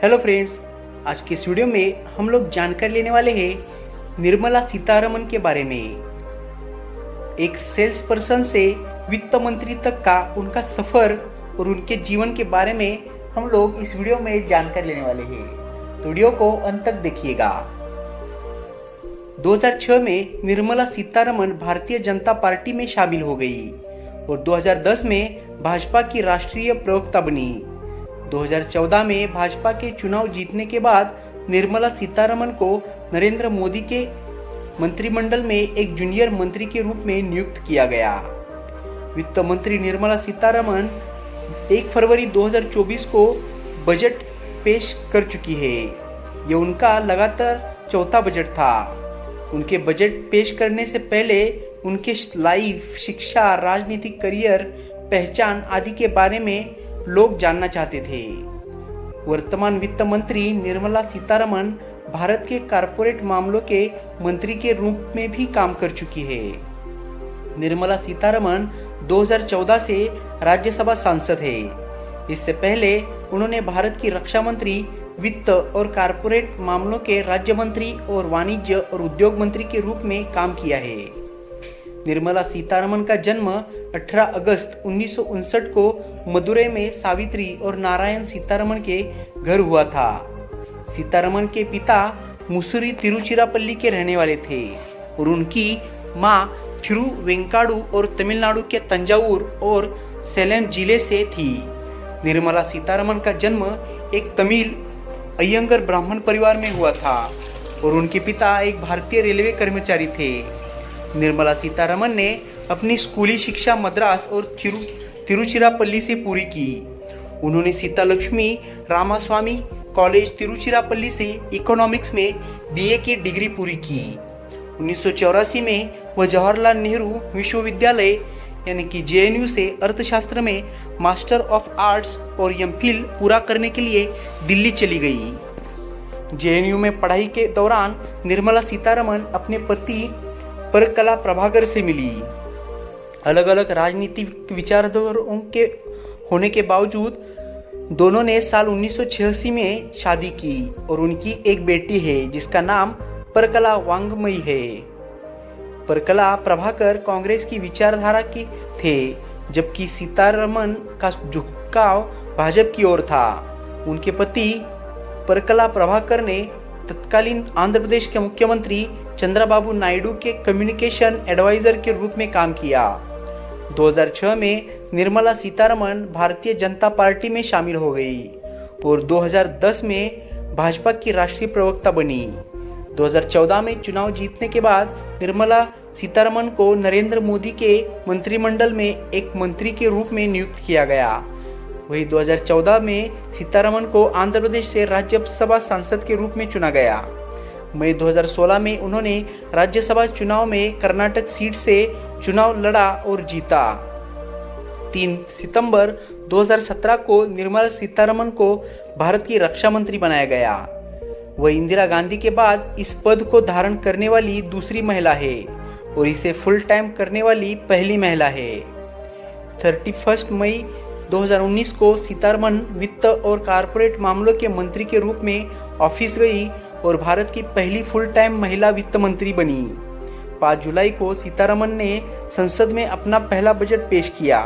Hello friends, आज के इस वीडियो में हम लोग जानकारी लेने वाले हैं निर्मला सीतारमण के बारे में। एक सेल्स पर्सन से वित्त मंत्री तक का उनका सफर और उनके जीवन के बारे में हम लोग इस वीडियो में जानकारी लेने वाले हैं, तो वीडियो को अंत तक देखिएगा। 2006 में निर्मला सीतारमण भारतीय जनता पार्टी में शामिल हो गई और 2010 में भाजपा की राष्ट्रीय प्रवक्ता बनी। 2014 में भाजपा के चुनाव जीतने के बाद निर्मला सीतारमण को नरेंद्र मोदी के मंत्रिमंडल में एक जूनियर मंत्री के रूप में नियुक्त किया गया। वित्त मंत्री निर्मला सीतारमण 1 फरवरी 2024 को बजट पेश कर चुकी है। यह उनका लगातार चौथा बजट था। उनके बजट पेश करने से पहले उनके लाइफ, शिक्षा, राजनीतिक करियर, पहचान आदि के बारे में लोग जानना चाहते थे। वर्तमान वित्त मंत्री निर्मला सीतारमण भारत के कारपोरेट मामलों के मंत्री के रूप में भी काम कर चुकी है। निर्मला सीतारमण 2014 से राज्यसभा सांसद है। इससे पहले उन्होंने भारत की रक्षा मंत्री, वित्त और कारपोरेट मामलों के राज्य मंत्री और वाणिज्य और उद्योग मंत्री के रूप में काम किया है। निर्मला सीतारमण का जन्म 18 अगस्त 1959 को मदुरै में सावित्री और नारायण सीतारमण के घर हुआ था। सीतारमण के पिता मुसुरी तिरुचिरापल्ली के रहने वाले थे और उनकी मां थिरुवेंकाडु और तमिलनाडु के तंजावुर और सेलेम जिले से थी। निर्मला सीतारमण का जन्म एक तमिल अयंगर ब्राह्मण परिवार में हुआ था और उनके पिता एक भारतीय रेलवे कर्मचारी थे। निर्मला सीतारमण ने अपनी स्कूली शिक्षा मद्रास और तिरुचिरापल्ली से पूरी की। उन्होंने सीता लक्ष्मी रामास्वामी कॉलेज तिरुचिरापल्ली से इकोनॉमिक्स में बीए की डिग्री पूरी की। 1984 में वह जवाहरलाल नेहरू विश्वविद्यालय यानी कि जेएनयू से अर्थशास्त्र में मास्टर ऑफ आर्ट्स और एमफिल पूरा करने के लिए दिल्ली चली गई। जेएनयू में पढ़ाई के दौरान निर्मला सीतारमण अपने पति परकला प्रभाकर से मिली। अलग अलग राजनीतिक विचारधाराओं के होने के बावजूद दोनों ने साल 1986 में शादी की और उनकी एक बेटी है जिसका नाम परकला वांगमयी है। परकला प्रभाकर कांग्रेस की विचारधारा के थे, जबकि सीतारमण का झुकाव भाजपा की ओर था। उनके पति परकला प्रभाकर ने तत्कालीन आंध्र प्रदेश के मुख्यमंत्री चंद्रबाबू नायडू के कम्युनिकेशन एडवाइजर के रूप में काम किया। 2006 में निर्मला सीतारमण भारतीय जनता पार्टी में शामिल हो गई और 2010 में भाजपा की राष्ट्रीय प्रवक्ता बनी। 2014 में चुनाव जीतने के बाद निर्मला सीतारमण को नरेंद्र मोदी के मंत्रिमंडल में एक मंत्री के रूप में नियुक्त किया गया। वही 2014 में सीतारमण को आंध्र प्रदेश से राज्यसभा सांसद के रूप में चुना गया। मई 2016 में उन्होंने राज्यसभा चुनाव में कर्नाटक सीट से चुनाव लड़ा और जीता। 3 सितंबर 2017 को निर्मला सीतारमण को भारत की रक्षा मंत्री बनाया गया। वह इंदिरा गांधी के बाद इस पद को धारण करने वाली दूसरी महिला है और इसे फुल टाइम करने वाली पहली महिला है। 31 मई 2019 को सीतारमण वित्त और कारपोरेट मामलों के मंत्री के रूप में ऑफिस गई और भारत की पहली फुल टाइम महिला वित्त मंत्री बनी। 5 जुलाई को सीतारमण ने संसद में अपना पहला बजट पेश किया।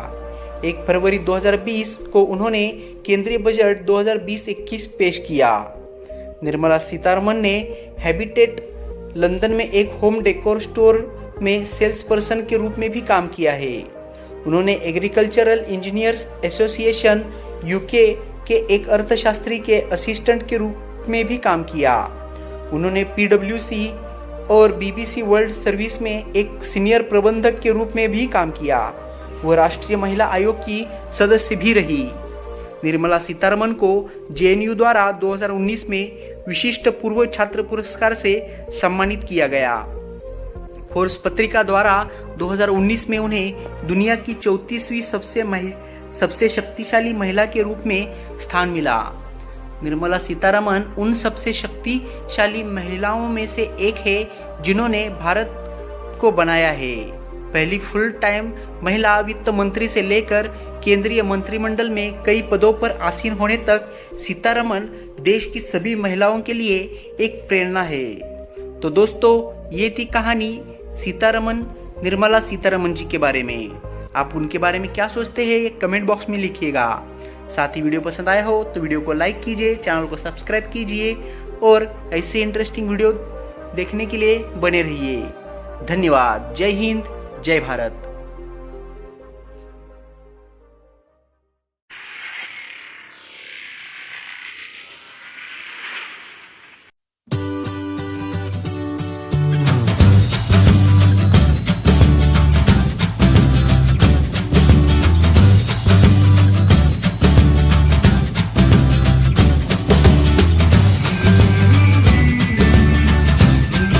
1 फरवरी 2020 को उन्होंने केंद्रीय बजट 2020-21 पेश किया। निर्मला सीतारमण ने हैबिटेट लंदन में एक होम डेकोर स्टोर में सेल्स पर्सन के रूप में भी काम किया है। उन्होंने एग्रीकल्चरल इंजीनियर्स एसोसिएशन यूके के एक अर्थशास्त्री के असिस्टेंट के रूप में भी काम किया। उन्होंने पीडब्ल्यूसी और बीबीसी वर्ल्ड सर्विस में एक सीनियर प्रबंधक के रूप में भी काम किया। वह राष्ट्रीय महिला आयोग की सदस्य भी रही। निर्मला सीतारमण को जेएनयू द्वारा 2019 में विशिष्ट पूर्व छात्र पुरस्कार से सम्मानित किया गया। फोर्ब्स पत्रिका द्वारा 2019 में उन्हें दुनिया की 34वीं सबसे शक्तिशाली महिला के रूप में स्थान मिला। निर्मला सीतारमण उन सबसे शक्तिशाली महिलाओं में से एक है जिन्होंने भारत को बनाया है। पहली फुल टाइम महिला वित्त मंत्री से लेकर केंद्रीय मंत्रिमंडल में कई पदों पर आसीन होने तक सीतारमण देश की सभी महिलाओं के लिए एक प्रेरणा है। तो दोस्तों, ये थी कहानी निर्मला सीतारमण जी के बारे में। आप उनके बारे में क्या सोचते हैं ये कमेंट बॉक्स में लिखिएगा। साथ ही वीडियो पसंद आया हो तो वीडियो को लाइक कीजिए, चैनल को सब्सक्राइब कीजिए और ऐसे इंटरेस्टिंग वीडियो देखने के लिए बने रहिए। धन्यवाद। जय हिंद, जय भारत।